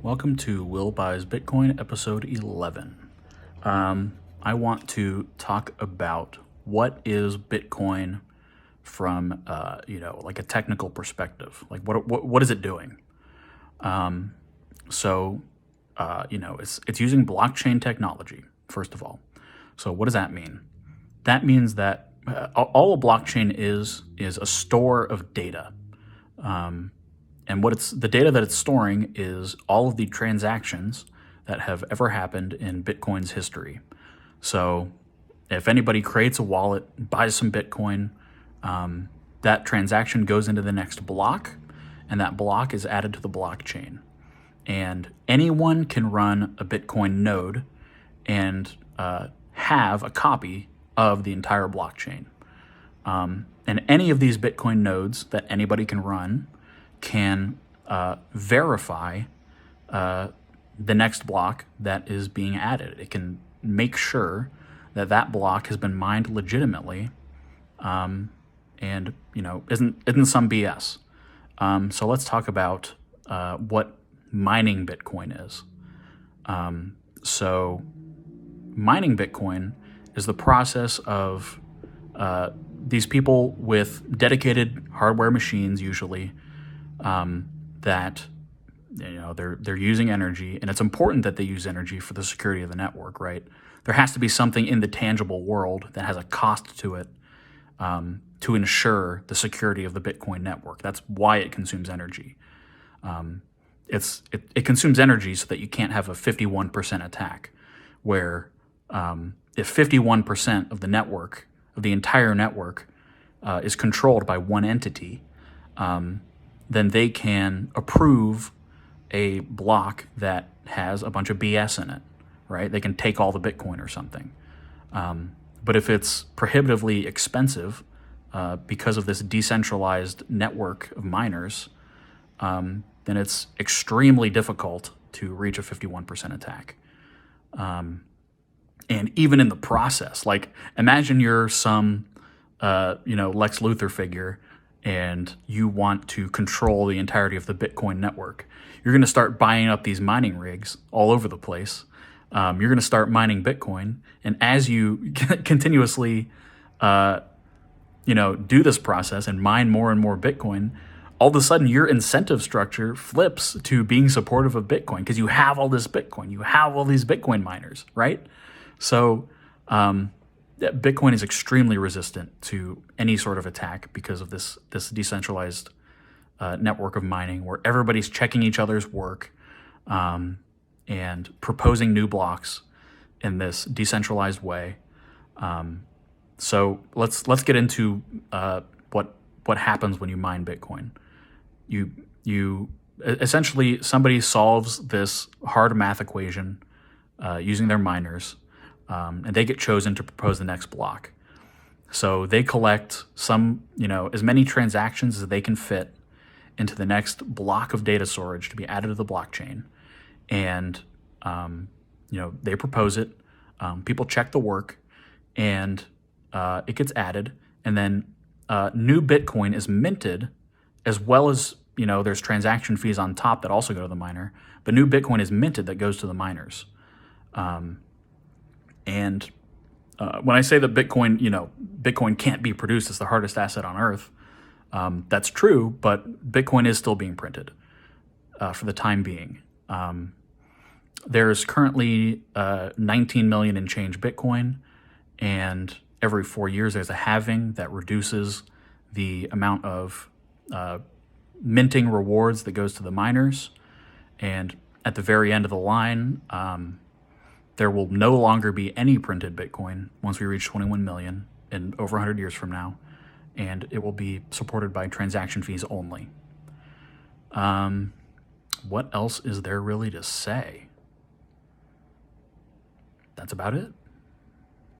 Welcome to Will Buys Bitcoin, episode 11. I want to talk about what is Bitcoin from, like a technical perspective. Like, what is it doing? It's using blockchain technology, first of all. So what does that mean? That means that all a blockchain is a store of data. And the data that it's storing is all of the transactions that have ever happened in Bitcoin's history. So if anybody creates a wallet, buys some Bitcoin, that transaction goes into the next block, and that block is added to the blockchain. And anyone can run a Bitcoin node and have a copy of the entire blockchain. And any of these Bitcoin nodes that anybody can run can verify the next block that is being added. It can make sure that that block has been mined legitimately, and isn't some BS. So let's talk about what mining Bitcoin is. So mining Bitcoin is the process of these people with dedicated hardware machines, usually, that they're using energy, and it's important that they use energy for the security of the network, right? There has to be something in the tangible world that has a cost to it to ensure the security of the Bitcoin network. That's why it consumes energy. It consumes energy so that you can't have a 51% attack, where if 51% of the network, of the entire network, is controlled by one entity, then they can approve a block that has a bunch of BS in it, right? They can take all the Bitcoin or something. But if it's prohibitively expensive because of this decentralized network of miners, then it's extremely difficult to reach a 51% attack. And even in the process, like, imagine you're some, Lex Luthor figure, and you want to control the entirety of the Bitcoin network. You're going to start buying up these mining rigs all over the place. You're going to start mining Bitcoin, and as you continuously, do this process and mine more and more Bitcoin, all of a sudden your incentive structure flips to being supportive of Bitcoin because you have all this Bitcoin, you have all these Bitcoin miners, right? So Bitcoin is extremely resistant to any sort of attack because of this decentralized network of mining, where everybody's checking each other's work and proposing new blocks in this decentralized way. So let's get into what happens when you mine Bitcoin. You essentially, somebody solves this hard math equation using their miners. And they get chosen to propose the next block. So they collect as many transactions as they can fit into the next block of data storage to be added to the blockchain. And, they propose it. People check the work, and it gets added. And then new Bitcoin is minted, as well as, there's transaction fees on top that also go to the miner. But new Bitcoin is minted that goes to the miners. And when I say that Bitcoin can't be produced, it's the hardest asset on earth, that's true, but Bitcoin is still being printed for the time being. There's currently 19 million and change Bitcoin, and every 4 years there's a halving that reduces the amount of minting rewards that goes to the miners. And at the very end of the line, there will no longer be any printed Bitcoin once we reach 21 million in over 100 years from now, and it will be supported by transaction fees only. What else is there really to say? That's about it.